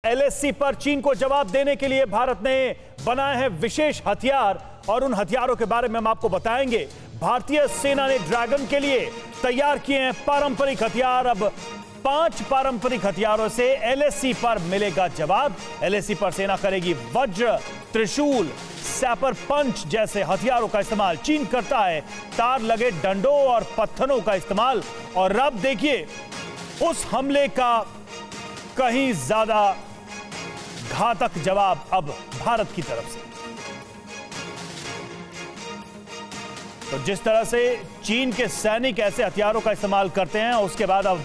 LAC पर चीन को जवाब देने के लिए भारत ने बनाए हैं विशेष हथियार और उन हथियारों के बारे में हम आपको बताएंगे। भारतीय सेना ने ड्रैगन के लिए तैयार किए हैं पारंपरिक हथियार। अब 5 पारंपरिक हथियारों से एलएसी पर मिलेगा जवाब। एलएसी पर सेना करेगी वज्र, त्रिशूल, सैपर पंच जैसे हथियारों का इस्तेमाल। चीन करता है तार लगे डंडों और पत्थरों का इस्तेमाल। और अब देखिए उस हमले का कहीं ज्यादा घातक जवाब अब भारत की तरफ से। तो जिस तरह से चीन के सैनिक ऐसे हथियारों का इस्तेमाल करते हैं, उसके बाद अब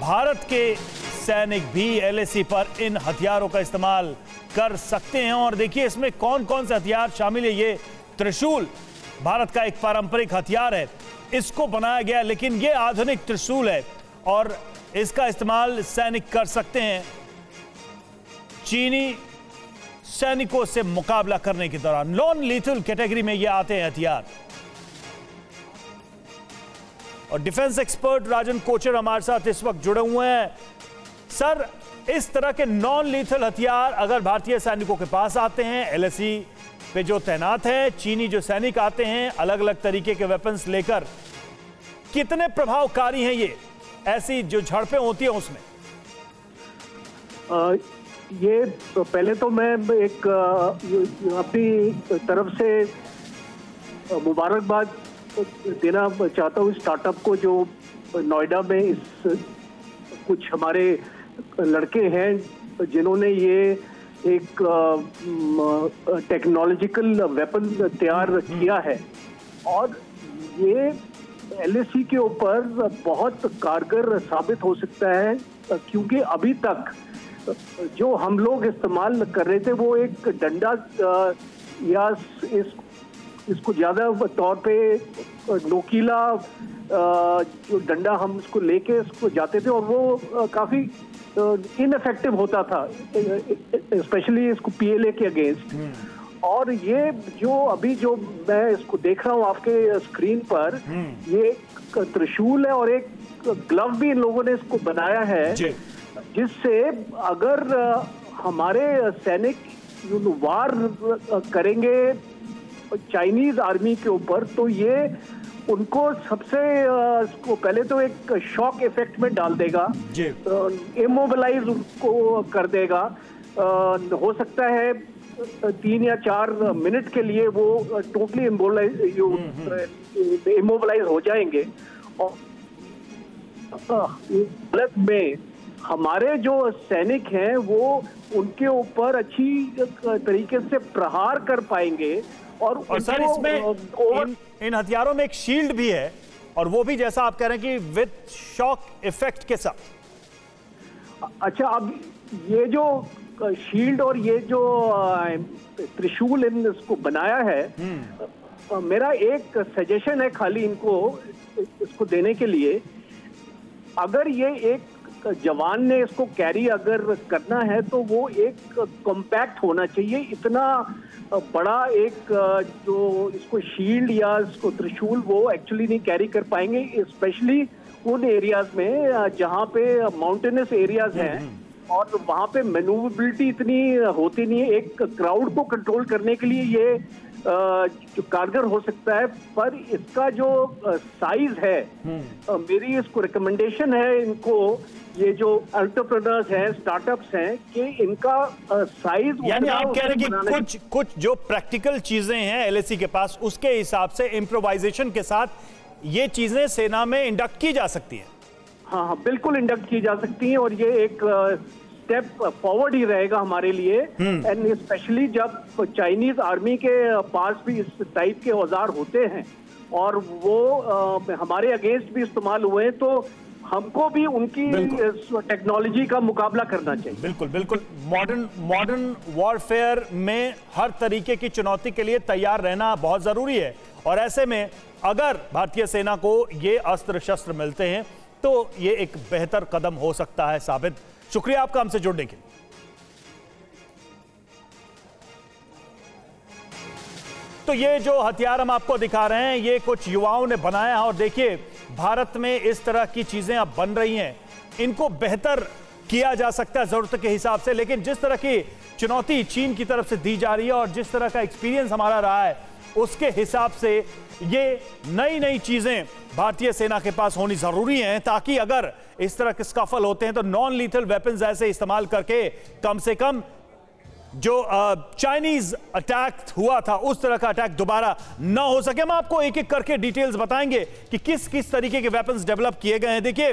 भारत के सैनिक भी एलएसी पर इन हथियारों का इस्तेमाल कर सकते हैं। और देखिए इसमें कौन कौन से हथियार शामिल है। ये त्रिशूल भारत का एक पारंपरिक हथियार है, इसको बनाया गया, लेकिन ये आधुनिक त्रिशूल है और इसका इस्तेमाल सैनिक कर सकते हैं चीनी सैनिकों से मुकाबला करने के दौरान। नॉन लीथल कैटेगरी में ये आते हैं हथियार। और डिफेंस एक्सपर्ट राजन कोचर हमारे साथ इस वक्त जुड़े हुए हैं। सर, इस तरह के नॉन लीथल हथियार अगर भारतीय सैनिकों के पास आते हैं, एलएसी पे जो तैनात है चीनी जो सैनिक आते हैं अलग अलग तरीके के वेपन्स लेकर, कितने प्रभावकारी हैं ये ऐसी जो झड़पें होती हैं उसमें? ये पहले तो मैं एक अपनी तरफ से मुबारकबाद देना चाहता हूँ स्टार्टअप को, जो नोएडा में इस कुछ हमारे लड़के हैं जिन्होंने ये एक टेक्नोलॉजिकल वेपन तैयार किया है। और ये एलएसी के ऊपर बहुत कारगर साबित हो सकता है, क्योंकि अभी तक जो हम लोग इस्तेमाल कर रहे थे वो एक डंडा या इसको ज्यादा तौर पे नोकीला जो डंडा हम इसको लेके इसको जाते थे और वो काफी इनफेक्टिव होता था, स्पेशली इसको पीएलए के अगेंस्ट। और ये जो अभी जो मैं इसको देख रहा हूँ आपके स्क्रीन पर, ये एक त्रिशूल है और एक ग्लव भी इन लोगों ने इसको बनाया है, जिससे अगर हमारे सैनिक वार करेंगे चाइनीज आर्मी के ऊपर, तो ये उनको सबसे इसको पहले तो एक शॉक इफेक्ट में डाल देगा, इमोबिलाइज उनको कर देगा। हो सकता है 3 या 4 मिनट के लिए वो टोटली इमोबिलाइज हो जाएंगे। और हालत में हमारे जो सैनिक हैं वो उनके ऊपर अच्छी तरीके से प्रहार कर पाएंगे। और सर इसमें इन हथियारों में एक शील्ड भी है, और वो भी जैसा आप कह रहे हैं कि विद शॉक इफेक्ट के साथ। अच्छा, अब ये जो शील्ड और ये जो त्रिशूल इसको बनाया है, मेरा एक सजेशन है खाली इनको इसको देने के लिए। अगर ये एक जवान ने इसको कैरी अगर करना है तो वो एक कॉम्पैक्ट होना चाहिए। इतना बड़ा एक जो इसको शील्ड या इसको त्रिशूल वो एक्चुअली नहीं कैरी कर पाएंगे, स्पेशली उन एरियाज में जहाँ पे माउंटेनस एरियाज हैं और वहाँ पे मैन्यूवरेबिलिटी इतनी होती नहीं है। एक क्राउड को कंट्रोल करने के लिए ये जो कारगर हो सकता है, पर इसका जो साइज है, मेरी इसको रिकमेंडेशन है इनको, ये जो एंटरप्रेन्योर्स हैं, स्टार्टअप्स हैं, कि इनका साइज, यानी आप कह रहे हैं कि कुछ जो प्रैक्टिकल चीजें हैं एलएसी के पास, उसके हिसाब से इम्प्रोवाइजेशन के साथ ये चीजें सेना में इंडक्ट की जा सकती हैं। हाँ, बिल्कुल इंडक्ट की जा सकती हैं और ये एक स्टेप फॉरवर्ड ही रहेगा हमारे लिए। एंड स्पेशली जब चाइनीज आर्मी के पास भी इस टाइप के औजार होते हैं और वो हमारे अगेंस्ट भी इस्तेमाल हुए हैं, तो हमको भी उनकी टेक्नोलॉजी का मुकाबला करना चाहिए। बिल्कुल बिल्कुल। मॉडर्न वॉरफेयर में हर तरीके की चुनौती के लिए तैयार रहना बहुत जरूरी है। और ऐसे में अगर भारतीय सेना को ये अस्त्र शस्त्र मिलते हैं तो ये एक बेहतर कदम हो सकता है साबित। शुक्रिया आपका हमसे जुड़ने के लिए। तो ये जो हथियार हम आपको दिखा रहे हैं ये कुछ युवाओं ने बनाया है। और देखिए भारत में इस तरह की चीजें अब बन रही हैं, इनको बेहतर किया जा सकता है जरूरत के हिसाब से। लेकिन जिस तरह की चुनौती चीन की तरफ से दी जा रही है और जिस तरह का एक्सपीरियंस हमारा रहा है, उसके हिसाब से ये नई नई चीजें भारतीय सेना के पास होनी जरूरी हैं, ताकि अगर इस तरह के स्कफल होते हैं तो नॉन लीथल वेपन्स ऐसे इस्तेमाल करके कम से कम जो चाइनीज अटैक हुआ था उस तरह का अटैक दोबारा ना हो सके। हम आपको एक एक करके डिटेल्स बताएंगे कि किस किस तरीके के वेपन्स डेवलप किए गए हैं। देखिए,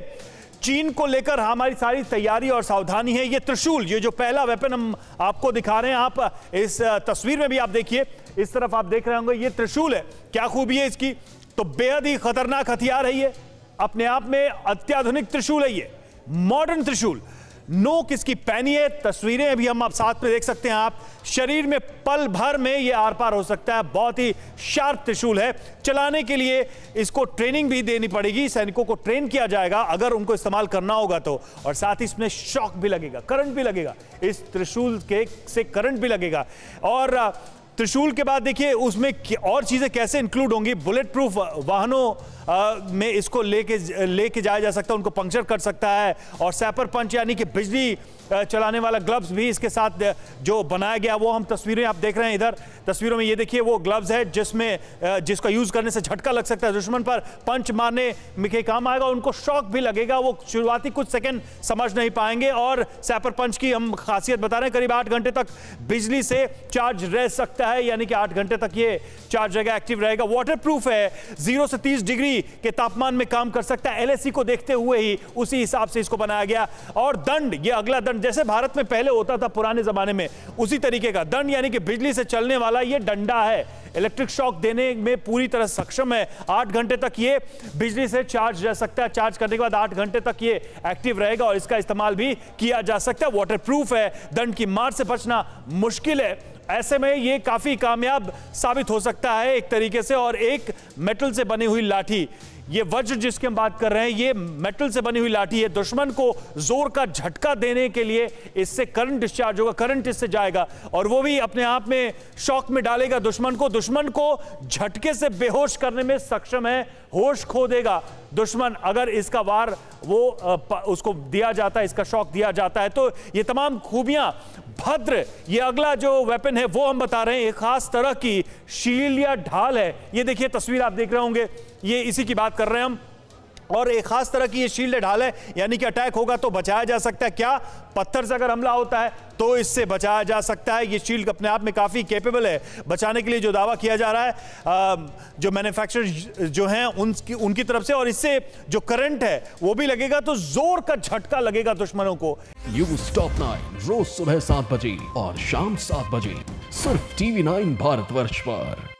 चीन को लेकर हमारी सारी तैयारी और सावधानी है। ये त्रिशूल, ये जो पहला वेपन हम आपको दिखा रहे हैं, आप इस तस्वीर में भी आप देखिए, इस तरफ आप देख रहे होंगे, ये त्रिशूल है। क्या खूबी है इसकी? तो बेहद ही खतरनाक हथियार है ये, अपने आप में अत्याधुनिक त्रिशूल है ये, मॉडर्न त्रिशूल। नोक इसकी पैनी है, तस्वीरें अभी हम आप साथ में देख सकते हैं। आप शरीर में पल भर में ये आर पार हो सकता है। बहुत ही शार्प त्रिशूल है। चलाने के लिए इसको ट्रेनिंग भी देनी पड़ेगी, सैनिकों को ट्रेन किया जाएगा अगर उनको इस्तेमाल करना होगा तो। और साथ ही इसमें शॉक भी लगेगा, करंट भी लगेगा, इस त्रिशूल के से करंट भी लगेगा। और त्रिशूल के बाद देखिए उसमें और चीजें कैसे इंक्लूड होंगी। बुलेट प्रूफ वाहनों में इसको लेके जाया जा सकता है, उनको पंक्चर कर सकता है। और सैपर पंच यानी कि बिजली चलाने वाला ग्लव्स भी इसके साथ जो बनाया गया, वो हम तस्वीरें आप देख रहे हैं इधर तस्वीरों में। ये देखिए वो ग्लव्स है जिसका यूज करने से झटका लग सकता है, दुश्मन पर पंच मारने के काम आएगा। उनको शॉक भी लगेगा, वो शुरुआती कुछ सेकंड समझ नहीं पाएंगे। और सैपर पंच की हम खासियत बता रहे हैं, करीब 8 घंटे तक बिजली से चार्ज रह सकता है, यानी कि 8 घंटे तक ये चार्ज रहेगा, एक्टिव रहेगा। वाटर प्रूफ है, 0 से 30 डिग्री के तापमान में काम कर सकता है। एलएसी को देखते हुए ही उसी हिसाब से इसको बनाया गया। और दंड, ये अगला दंड जैसे भारत में पहले होता था पुराने जमाने में, उसी तरीके का दंड, यानी कि बिजली से चलने वाला ये डंडा है, इलेक्ट्रिक शॉक देने में पूरी तरह सक्षम है। 8 घंटे तक ये बिजली से चार्ज रह सकता है, चार्ज करने के बाद 8 घंटे तक ये एक्टिव रहेगा और इसका इस्तेमाल भी किया जा सकता है। वाटर प्रूफ है, दंड की मार से बचना मुश्किल है, ऐसे में ये काफी कामयाब साबित हो सकता है एक तरीके से। और एक मेटल से बनी हुई लाठी, ये वज्र जिसकी हम बात कर रहे हैं, ये मेटल से बनी हुई लाठी है। दुश्मन को जोर का झटका देने के लिए इससे करंट डिस्चार्ज होगा, करंट इससे जाएगा और वो भी अपने आप में शॉक में डालेगा दुश्मन को झटके से बेहोश करने में सक्षम है। होश खो देगा दुश्मन अगर इसका वार उसको दिया जाता है, इसका शॉक दिया जाता है। तो ये तमाम खूबियां भद्र, ये अगला जो वेपन है वो हम बता रहे हैं, एक खास तरह की शील्ड या ढाल है। ये देखिए तस्वीर आप देख रहे होंगे, ये इसी की बात कर रहे हैं हम। और एक खास तरह की ये शील्ड ढाल है, यानी कि अटैक होगा तो बचाया जा सकता है। क्या पत्थर से अगर हमला होता है तो इससे बचाया जा सकता है। ये शील्ड अपने आप में काफी कैपेबल है बचाने के लिए, जो दावा किया जा रहा है जो मैन्युफैक्चरर जो हैं उनकी तरफ से। और इससे जो करंट है वो भी लगेगा तो जोर का झटका लगेगा दुश्मनों को। न्यूज़ टॉप 9 रोज सुबह 7 बजे और शाम 7 बजे सिर्फ TV9 भारतवर्ष पर।